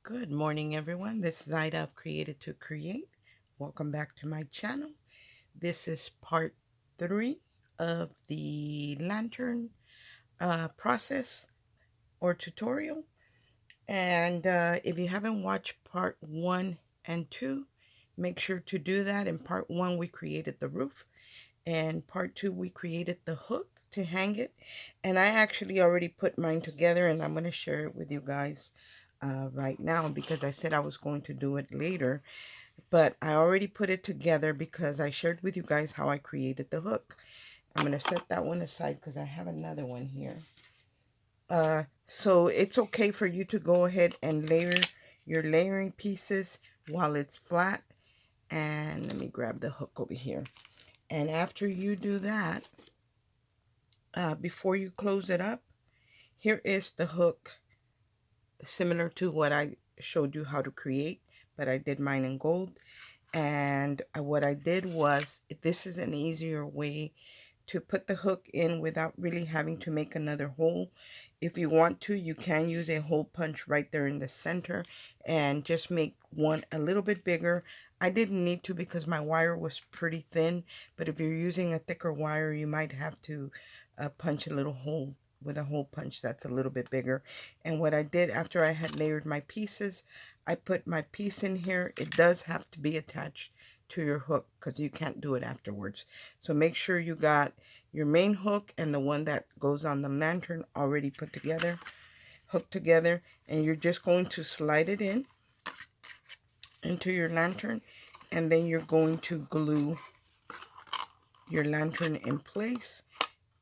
Good morning, everyone. This is Ida of Created to Create. Welcome back to my channel. This is part 3 of the lantern process or tutorial. And if you haven't watched part 1 and 2, make sure to do that. In part 1, we created the roof. And part 2, we created the hook to hang it. And I actually already put mine together, and I'm going to share it with you guys right now because I said I was going to do it later, but I already put it together because I shared with you guys how I created the hook. I'm going to set that one aside because I have another one here. So it's okay for you to go ahead and layer your layering pieces while it's flat. And let me grab the hook over here. And after you do that, before you close it up, here is the hook, similar to what I showed you how to create, but I did mine in gold. And what I did was, this is an easier way to put the hook in without really having to make another hole. If you want to, you can use a hole punch right there in the center and just make one a little bit bigger. I didn't need to because my wire was pretty thin, but if you're using a thicker wire, you might have to punch a little hole with a hole punch that's a little bit bigger. And what I did after I had layered my pieces, I put my piece in here. It does have to be attached to your hook because you can't do it afterwards. So make sure you got your main hook and the one that goes on the lantern already put together, hooked together, and you're just going to slide it in into your lantern, and then you're going to glue your lantern in place.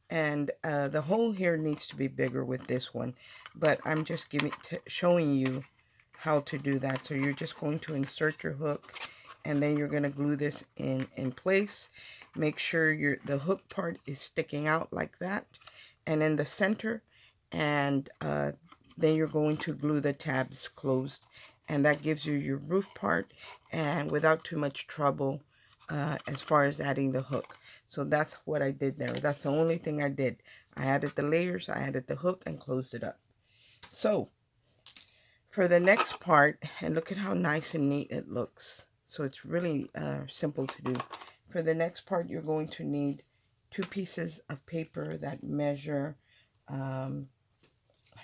And the hole here needs to be bigger with this one, but I'm just showing you how to do that. So you're just going to insert your hook, and then you're going to glue this in place. Make sure the hook part is sticking out like that and in the center, and then you're going to glue the tabs closed, and that gives you your roof part, and without too much trouble as far as adding the hook. So that's what I did there. That's the only thing I did. I added the layers, I added the hook, and closed it up. So for the next part, and look at how nice and neat it looks. So it's really simple to do. For the next part, you're going to need 2 pieces of paper that measure, I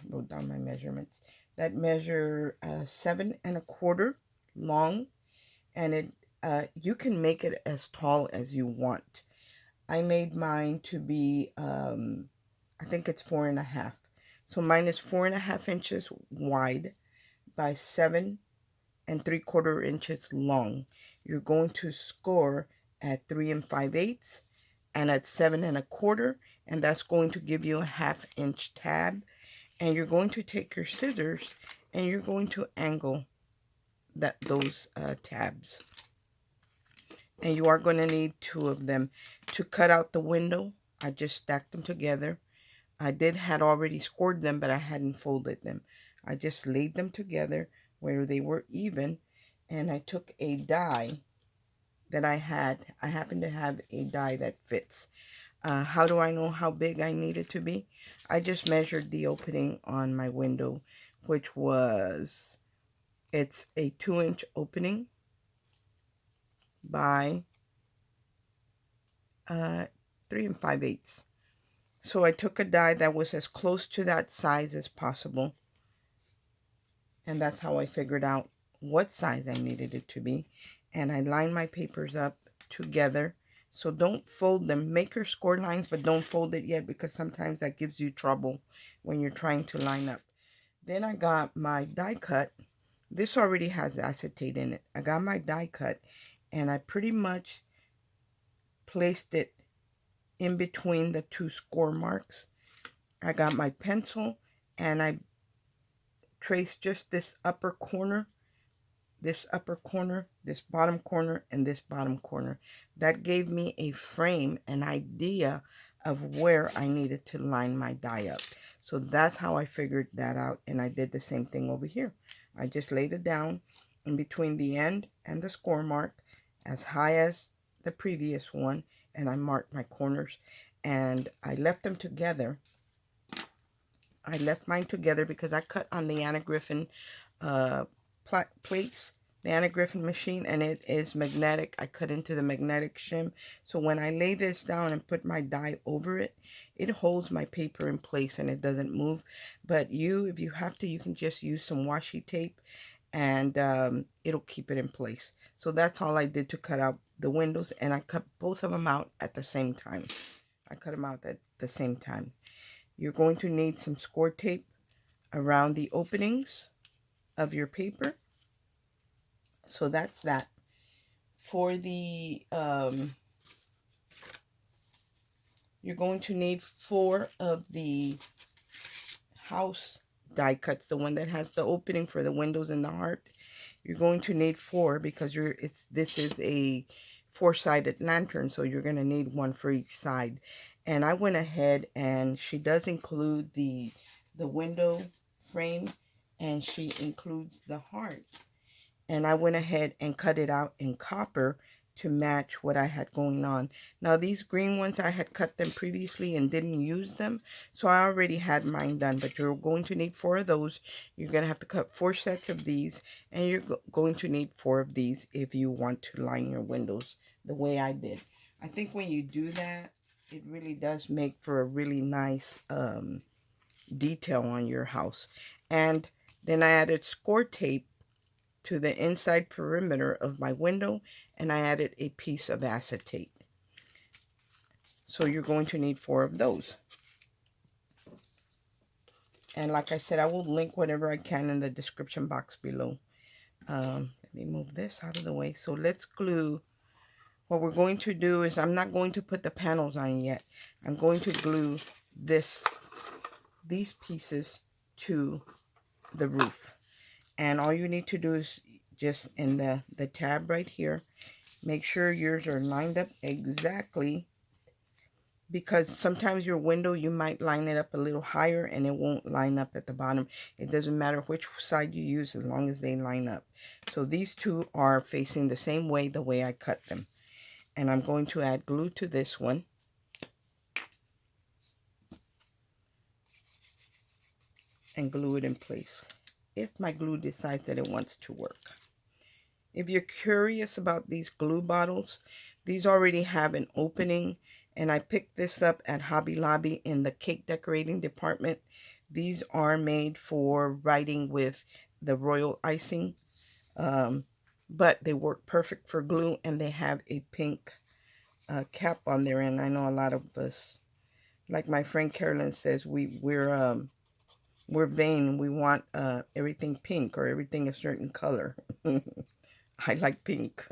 wrote down my measurements, that measure 7¼ long, and you can make it as tall as you want. I made mine to be, I think it's 4½. So mine is 4½ inches wide by 7¾ inches long. You're going to score at 3 5/8 and at 7¼ and that's going to give you a ½ inch tab. And you're going to take your scissors and you're going to angle those tabs. And you are going to need 2 of them. To cut out the window, I just stacked them together. I had already scored them, but I hadn't folded them. I just laid them together where they were even, and I took a die that I had. I happen to have a die that fits. How do I know how big I need it to be? I just measured the opening on my window, which was, it's a 2-inch opening by 3 5/8. So I took a die that was as close to that size as possible. And that's how I figured out what size I needed it to be. And I lined my papers up together. So don't fold them. Make your score lines, but don't fold it yet because sometimes that gives you trouble when you're trying to line up. Then I got my die cut. This already has acetate in it. I got my die cut and I pretty much placed it in between the 2 score marks. I got my pencil and I traced just this upper corner, this bottom corner, and this bottom corner. That gave me a frame, an idea of where I needed to line my die up. So that's how I figured that out, and I did the same thing over here. I just laid it down in between the end and the score mark as high as the previous one, and I marked my corners, and I left them together. I left mine together because I cut on the Anna Griffin plates, the Anna Griffin machine, and it is magnetic. I cut into the magnetic shim. So when I lay this down and put my die over it, it holds my paper in place and it doesn't move. But if you have to, you can just use some washi tape and it'll keep it in place. So that's all I did to cut out the windows, and I cut both of them out at the same time. I cut them out at the same time. You're going to need some score tape around the openings of your paper. So that's that. For the you're going to need 4 of the house die cuts, the one that has the opening for the windows and the heart. You're going to need 4 because this is a 4-sided lantern, so you're going to need 1 for each side. And I went ahead, and she does include the window frame, and she includes the heart. And I went ahead and cut it out in copper to match what I had going on. Now these green ones, I had cut them previously and didn't use them, so I already had mine done. But you're going to need 4 of those. You're going to have to cut 4 sets of these, and you're going to need 4 of these if you want to line your windows the way I did. I think when you do that, it really does make for a really nice detail on your house. And then I added score tape to the inside perimeter of my window, and I added a piece of acetate. So you're going to need 4 of those. And like I said, I will link whatever I can in the description box below. Let me move this out of the way. So let's glue. What we're going to do is, I'm not going to put the panels on yet. I'm going to glue these pieces to the roof. And all you need to do is just in the tab right here, make sure yours are lined up exactly, because sometimes your window, you might line it up a little higher and it won't line up at the bottom. It doesn't matter which side you use as long as they line up. So these two are facing the same way, the way I cut them. And I'm going to add glue to this one. And glue it in place if my glue decides that it wants to work. If you're curious about these glue bottles, these already have an opening, and I picked this up at Hobby Lobby in the cake decorating department. These are made for writing with the royal icing, but they work perfect for glue, and they have a pink cap on there. And I know a lot of us, like my friend Carolyn says, we're vain. We want everything pink or everything a certain color. I like pink.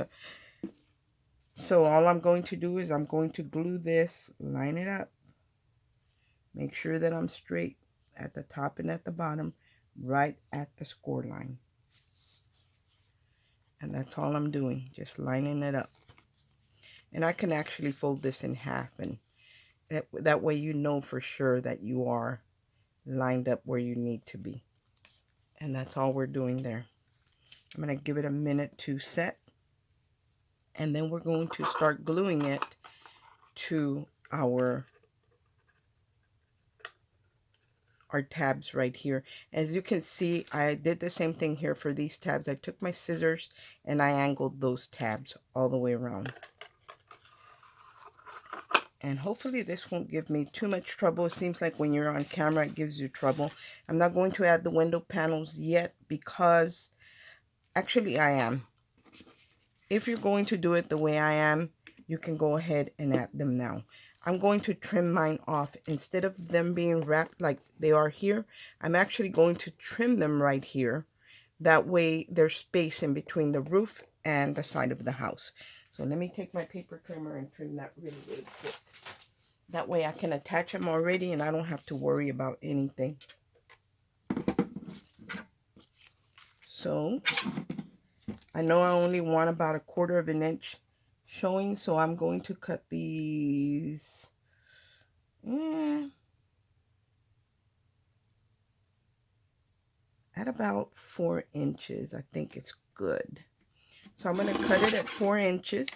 So all I'm going to do is I'm going to glue this, line it up, make sure that I'm straight at the top and at the bottom, right at the score line. And that's all I'm doing, just lining it up. And I can actually fold this in half, and that way you know for sure that you are lined up where you need to be. And that's all we're doing there. I'm going to give it a minute to set, and then we're going to start gluing it to our tabs right here. As you can see, I did the same thing here for these tabs. I took my scissors and I angled those tabs all the way around. And hopefully this won't give me too much trouble. It seems like when you're on camera, it gives you trouble. I'm not going to add the window panels yet because, actually I am. If you're going to do it the way I am, you can go ahead and add them now. I'm going to trim mine off. Instead of them being wrapped like they are here, I'm actually going to trim them right here. That way there's space in between the roof and the side of the house. So let me take my paper trimmer and trim that really, really quick. That way I can attach them already and I don't have to worry about anything. So I know I only want about 1/4 of an inch showing, so I'm going to cut these at about 4 inches. I think it's good. So I'm going to cut it at 4 inches.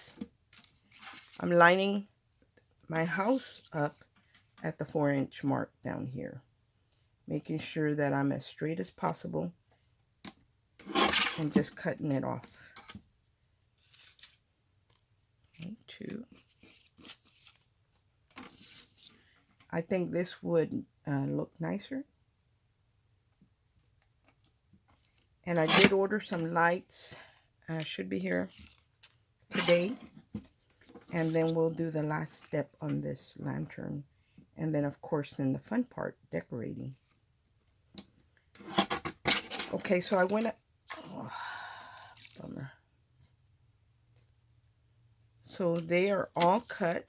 I'm lining my house up at the 4-inch mark down here, making sure that I'm as straight as possible. and just cutting it off. 1, 2. I think this would look nicer. And I did order some lights. Should be here today. And then we'll do the last step on this lantern. And then, of course, then the fun part, decorating. Okay, so I went... Oh, bummer. So they are all cut.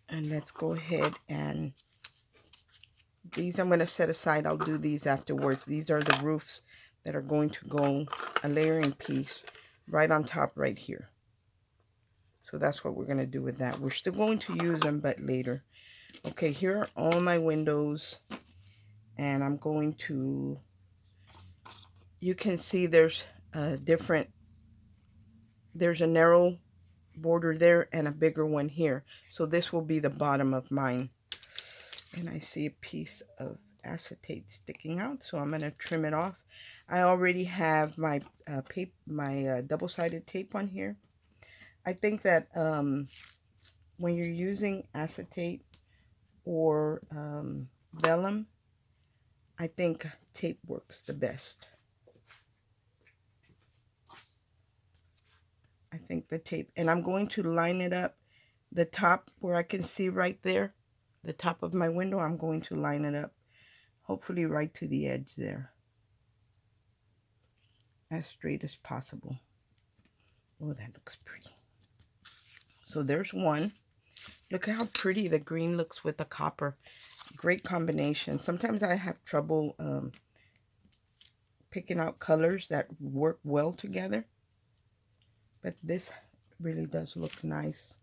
And let's go ahead and... These I'm going to set aside. I'll do these afterwards. These are the roofs that are going to go a layering piece right on top right here. So that's what we're going to do with that. We're still going to use them, but later. Okay, here are all my windows. And I'm going to... You can see there's a different... There's a narrow border there and a bigger one here. So this will be the bottom of mine. And I see a piece of acetate sticking out, so I'm going to trim it off. I already have my double-sided tape on here. I think that when you're using acetate or vellum, I think tape works the best. I think the tape, and I'm going to line it up, the top where I can see right there, the top of my window, I'm going to line it up, hopefully right to the edge there, as straight as possible. Oh, that looks pretty. So there's one. Look at how pretty the green looks with the copper. Great combination. Sometimes I have trouble picking out colors that work well together, but this really does look nice.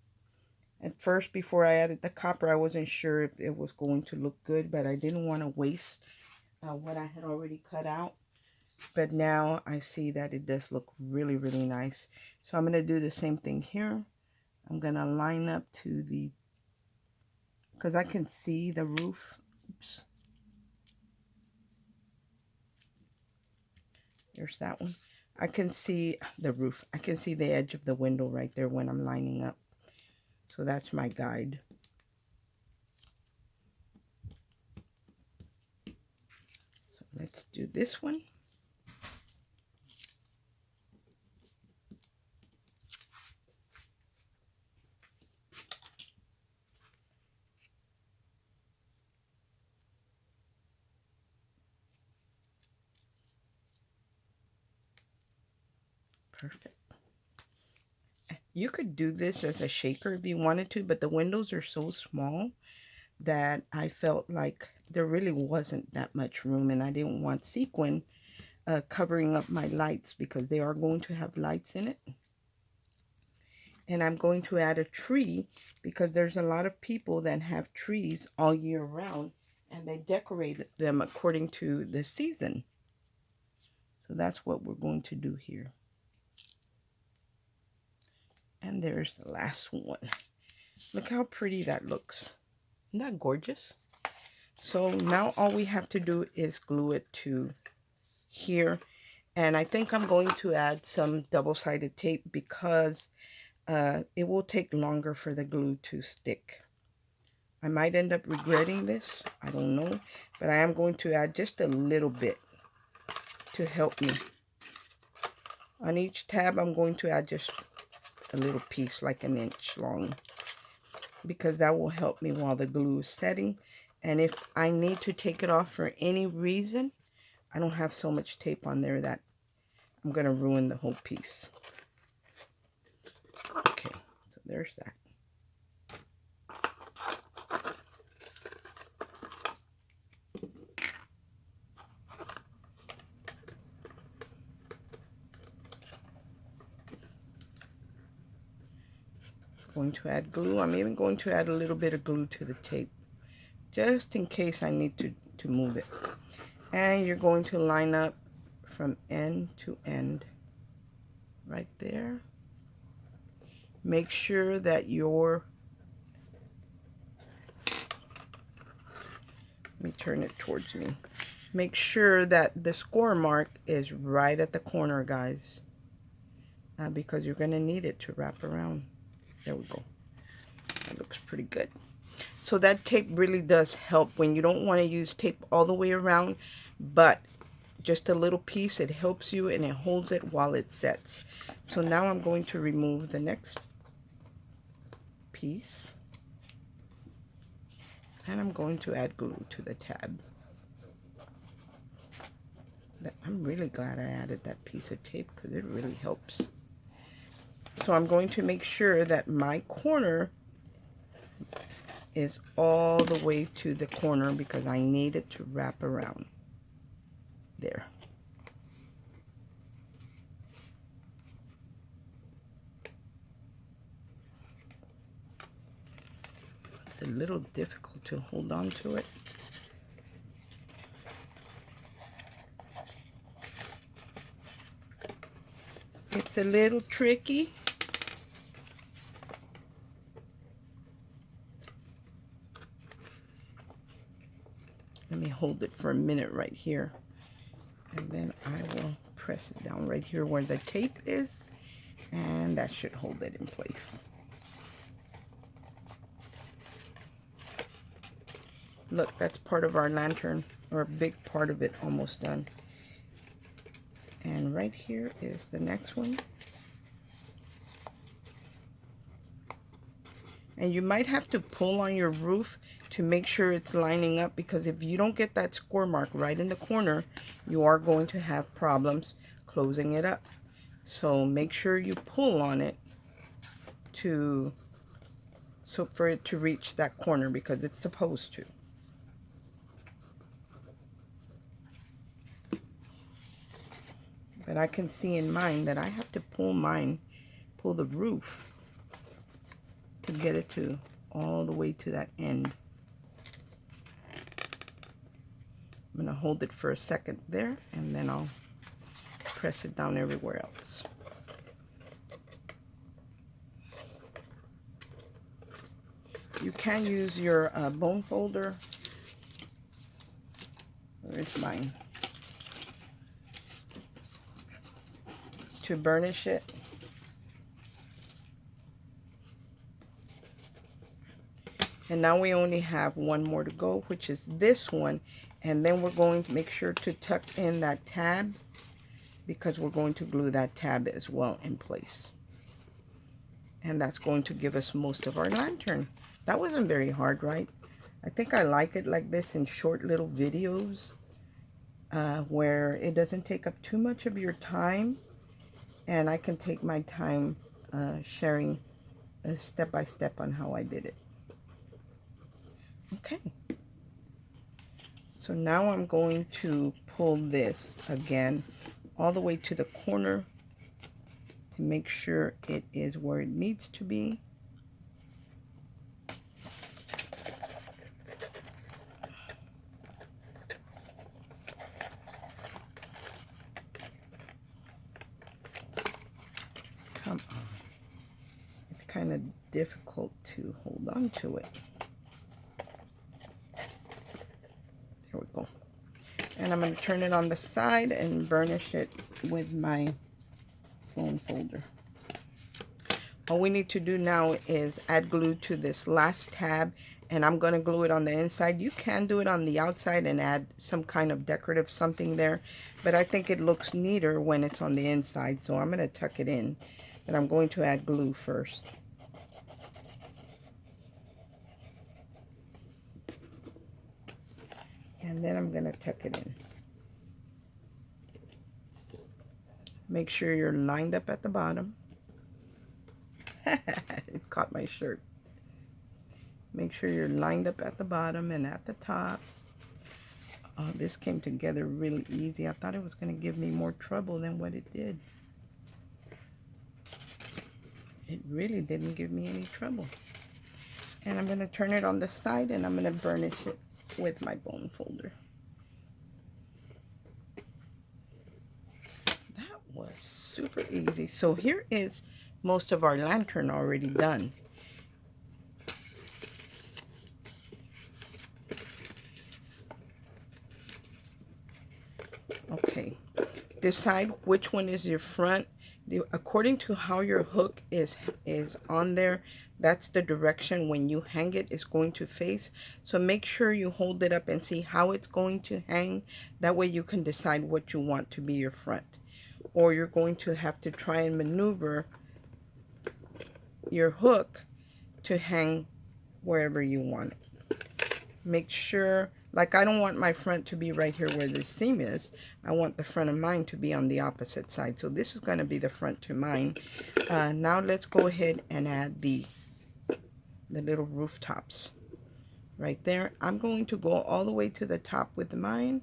At first, before I added the copper, I wasn't sure if it was going to look good, but I didn't want to waste what I had already cut out. But now I see that it does look really, really nice. So I'm going to do the same thing here. I'm going to line up to the, because I can see the roof. Oops. There's that one. I can see the roof. I can see the edge of the window right there when I'm lining up. So that's my guide. So let's do this one. Perfect. You could do this as a shaker if you wanted to, but the windows are so small that I felt like there really wasn't that much room, and I didn't want sequin covering up my lights because they are going to have lights in it. And I'm going to add a tree because there's a lot of people that have trees all year round and they decorate them according to the season. So that's what we're going to do here. And there's the last one. Look how pretty that looks. Isn't that gorgeous? So now all we have to do is glue it to here. And I think I'm going to add some double-sided tape because it will take longer for the glue to stick. I might end up regretting this. I don't know. But I am going to add just a little bit to help me. On each tab, I'm going to add just a little piece, like an inch long, because that will help me while the glue is setting. And if I need to take it off for any reason, I don't have so much tape on there that I'm going to ruin the whole piece. Okay, so there's that. Going to add glue. I'm even going to add a little bit of glue to the tape, just in case I need to move it. And you're going to line up from end to end right there. Make sure that your Let me turn it towards me. Make sure that the score mark is right at the corner, guys, because you're going to need it to wrap around. There we go. That looks pretty good. So that tape really does help when you don't want to use tape all the way around, but just a little piece. It helps you and it holds it while it sets. So now I'm going to remove the next piece, and I'm going to add glue to the tab. I'm really glad I added that piece of tape because it really helps. So I'm going to make sure that my corner is all the way to the corner because I need it to wrap around. There. It's a little difficult to hold on to it. It's a little tricky. Let me hold it for a minute right here. And then I will press it down right here where the tape is. And that should hold it in place. Look, that's part of our lantern, or a big part of it almost done. And right here is the next one. And you might have to pull on your roof to make sure it's lining up, because if you don't get that score mark right in the corner, you are going to have problems closing it up. So make sure you pull on it for it to reach that corner, because it's supposed to. But I can see in mine that I have to pull the roof to get it to all the way to that end. I'm going to hold it for a second there, and then I'll press it down everywhere else. You can use your bone folder. Where's mine? To burnish it. And now we only have one more to go, which is this one. And then we're going to make sure to tuck in that tab, because we're going to glue that tab as well in place. And that's going to give us most of our lantern. That wasn't very hard, right? I think I like it like this in short little videos where it doesn't take up too much of your time. And I can take my time sharing step by step on how I did it. Okay. So now I'm going to pull this again all the way to the corner to make sure it is where it needs to be. Come on. It's kind of difficult to hold on to it. There we go. And I'm going to turn it on the side and burnish it with my bone folder. All we need to do now is add glue to this last tab, and I'm going to glue it on the inside. You can do it on the outside and add some kind of decorative something there, but I think it looks neater when it's on the inside, so I'm going to tuck it in. But I'm going to add glue first. And then I'm going to tuck it in. Make sure you're lined up at the bottom. It caught my shirt. Make sure you're lined up at the bottom and at the top. Oh, this came together really easy. I thought it was going to give me more trouble than what it did. It really didn't give me any trouble. And I'm going to turn it on the side, and I'm going to burnish it with my bone folder. That was super easy. So here is most of our lantern already done. Okay, decide which one is your front. According to how your hook is on there, that's the direction when you hang it is going to face. So make sure you hold it up and see how it's going to hang. That way you can decide what you want to be your front. Or you're going to have to try and maneuver your hook to hang wherever you want it. Make sure, like I don't want my front to be right here where this seam is. I want the front of mine to be on the opposite side. So this is going to be the front to mine. Now let's go ahead and add the little rooftops right there. I'm going to go all the way to the top with mine.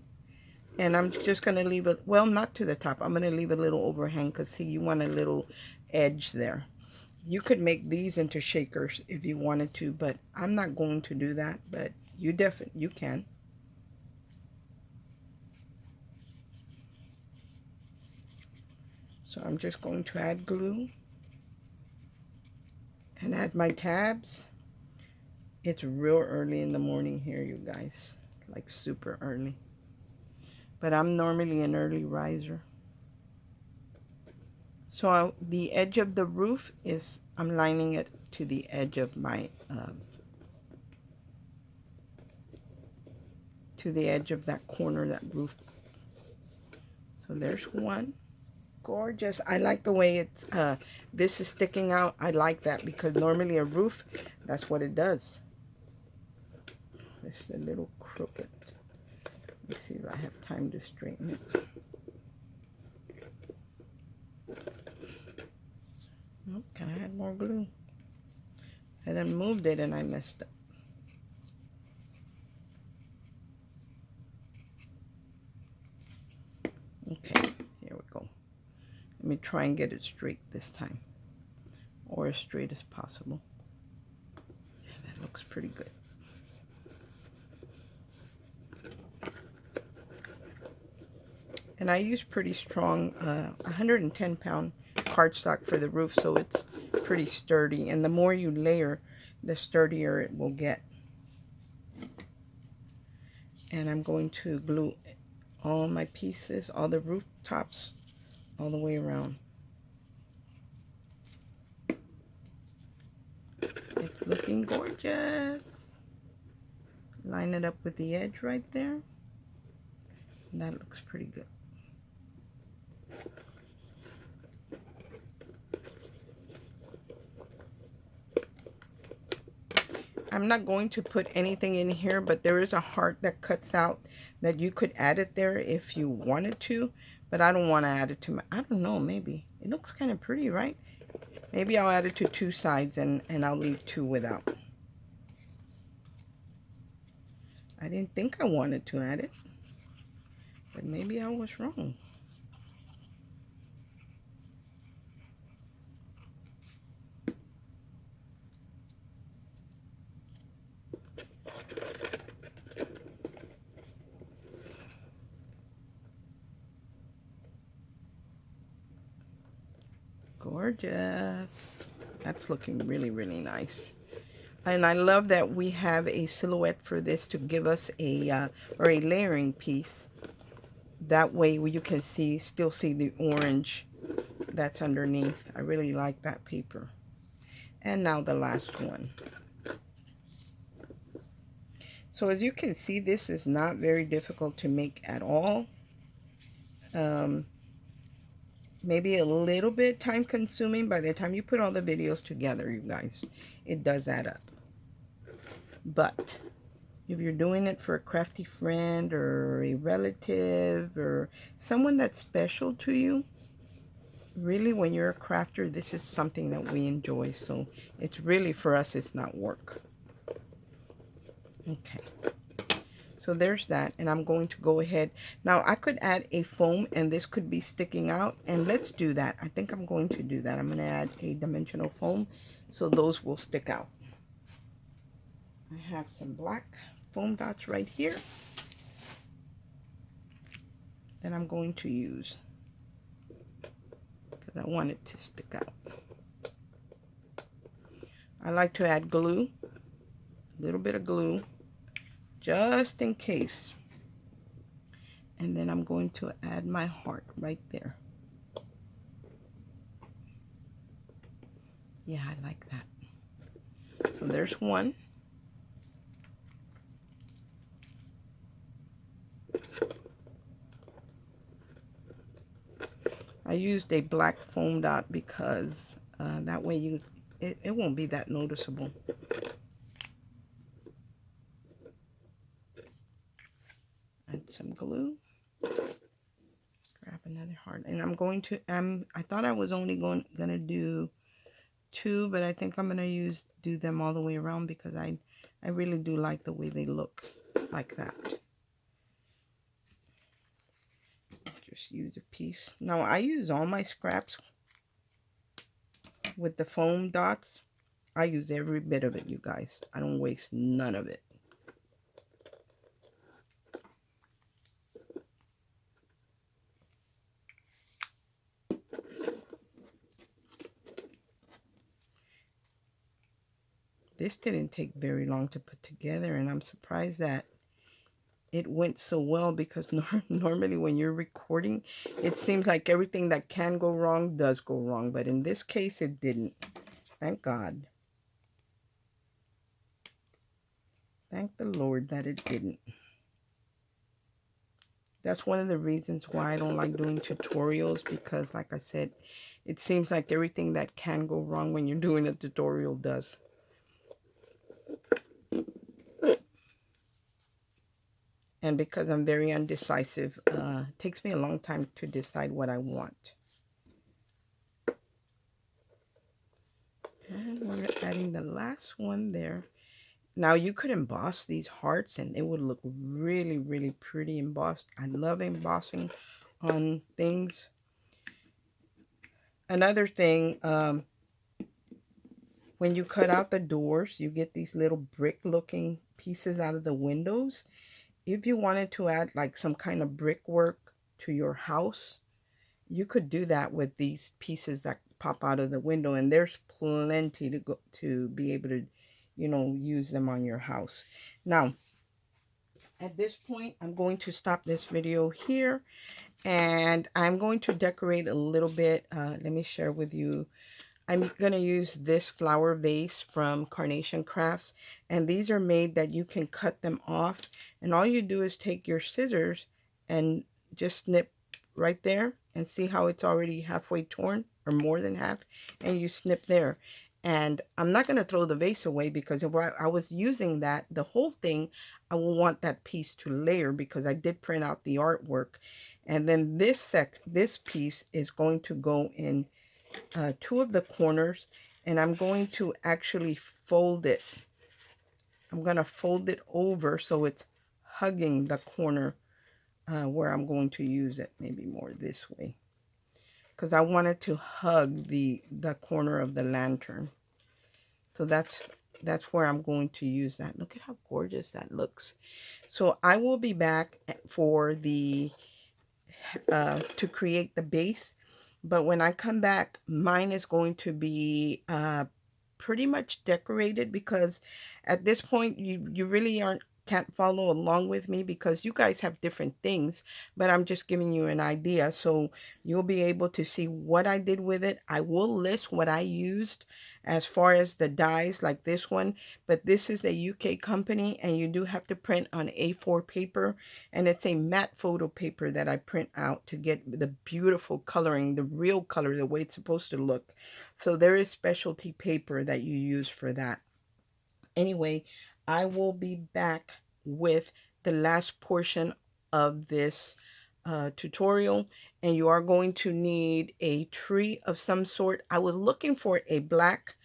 And I'm just going to leave it, well, not to the top. I'm going to leave a little overhang because, see, you want a little edge there. You could make these into shakers if you wanted to, but I'm not going to do that. But you can. So I'm just going to add glue and add my tabs. It's real early in the morning here, you guys, like super early. But I'm normally an early riser. So the edge of the roof is, I'm lining it to the edge of my, to the edge of that corner, that roof. So there's one. Gorgeous. I like the way it's, this is sticking out. I like that because normally a roof, that's what it does. This is a little crooked. Let me see if I have time to straighten it. Oh, can I add more glue? I then moved it and I messed up. Okay, here we go. Let me try and get it straight this time. Or as straight as possible. Yeah, that looks pretty good. And I use pretty strong 110-pound cardstock for the roof, so it's pretty sturdy. And the more you layer, the sturdier it will get. And I'm going to glue all my pieces, all the roof tops, all the way around. It's looking gorgeous. Line it up with the edge right there. And that looks pretty good. I'm not going to put anything in here, but there is a heart that cuts out that you could add it there if you wanted to, but I don't want to add it to my, I don't know, maybe. It looks kind of pretty, right? Maybe I'll add it to two sides and I'll leave two without. I didn't think I wanted to add it, but maybe I was wrong. Gorgeous. That's looking really, really nice. And I love that we have a silhouette for this to give us a, or a layering piece. That way you can see, still see the orange that's underneath. I really like that paper. And now the last one. So as you can see, this is not very difficult to make at all. Maybe a little bit time consuming. By the time you put all the videos together, you guys, it does add up. But if you're doing it for a crafty friend or a relative or someone that's special to you, really when you're a crafter, this is something that we enjoy. So it's really, for us, it's not work. Okay. So there's that, and I'm going to go ahead. Now, I could add a foam, and this could be sticking out, and let's do that. I think I'm going to do that. I'm going to add a dimensional foam, so those will stick out. I have some black foam dots right here that I'm going to use because I want it to stick out. I like to add glue, a little bit of glue, just in case. And then I'm going to add my heart right there. Yeah, I like that. So there's one. I used a black foam dot because that way it won't be that noticeable. Add some glue. Grab another heart. And I'm going to, I thought I was only gonna do 2, but I think I'm gonna do them all the way around because I really do like the way they look like that. Just use a piece. Now I use all my scraps with the foam dots. I use every bit of it, you guys. I don't waste none of it. This didn't take very long to put together, and I'm surprised that it went so well because normally when you're recording, it seems like everything that can go wrong does go wrong. But in this case, it didn't. Thank God. Thank the Lord that it didn't. That's one of the reasons why I don't like doing tutorials, because like I said, it seems like everything that can go wrong when you're doing a tutorial does. And because I'm very undecisive, it takes me a long time to decide what I want. And we're adding the last one there. Now you could emboss these hearts and it would look really, really pretty embossed. I love embossing on things. Another thing, when you cut out the doors, you get these little brick looking pieces out of the windows. If you wanted to add like some kind of brickwork to your house, you could do that with these pieces that pop out of the window, and there's plenty to be able to, you know, use them on your house. Now, at this point, I'm going to stop this video here, and I'm going to decorate a little bit. Let me share with you. I'm going to use this flower vase from Carnation Crafts, and these are made that you can cut them off, and all you do is take your scissors and just snip right there, and see how it's already halfway torn or more than half, and you snip there. And I'm not going to throw the vase away, because if I was using that, the whole thing, I will want that piece to layer, because I did print out the artwork. And then this piece is going to go in 2 of the corners, and I'm going to actually fold it. I'm going to fold it over so it's hugging the corner where I'm going to use it. Maybe more this way, because I wanted to hug the corner of the lantern. So that's where I'm going to use that. Look at how gorgeous that looks. So I will be back for the to create the base. But when I come back, mine is going to be pretty much decorated, because at this point you really can't follow along with me, because you guys have different things, but I'm just giving you an idea, so you'll be able to see what I did with it. I will list what I used as far as the dies, like this one, but this is a UK company, and you do have to print on A4 paper, and it's a matte photo paper that I print out to get the beautiful coloring, the real color, the way it's supposed to look. So there is specialty paper that you use for that. Anyway, I will be back with the last portion of this tutorial, and you are going to need a tree of some sort. I was looking for a black,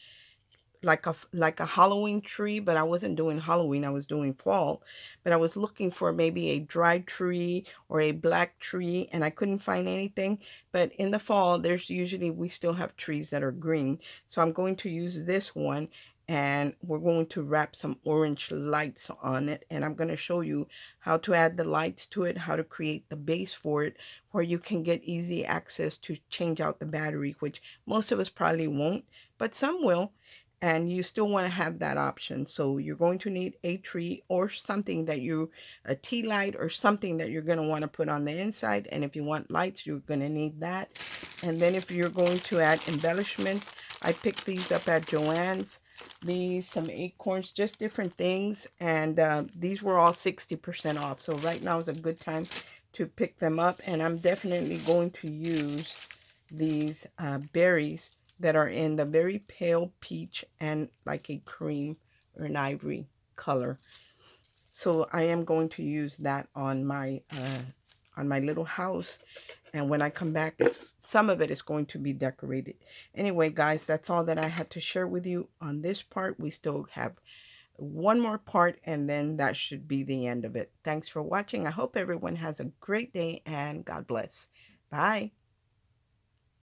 like a Halloween tree, but I wasn't doing Halloween, I was doing fall. But I was looking for maybe a dry tree or a black tree, and I couldn't find anything. But in the fall, there's usually, we still have trees that are green. So I'm going to use this one, and we're going to wrap some orange lights on it, and I'm going to show you how to add the lights to it, how to create the base for it, where you can get easy access to change out the battery, which most of us probably won't, but some will. and you still want to have that option. So you're going to need a tree or something that a tea light or something that you're going to want to put on the inside. And if you want lights, you're going to need that. And then if you're going to add embellishments, I picked these up at Joann's. These, some acorns, just different things. And these were all 60% off. So right now is a good time to pick them up. And I'm definitely going to use these berries that are in the very pale peach and like a cream or an ivory color. So I am going to use that on my little house. And when I come back, some of it is going to be decorated. Anyway, guys, that's all that I had to share with you on this part. We still have one more part, and then that should be the end of it. Thanks for watching. I hope everyone has a great day, and God bless. Bye.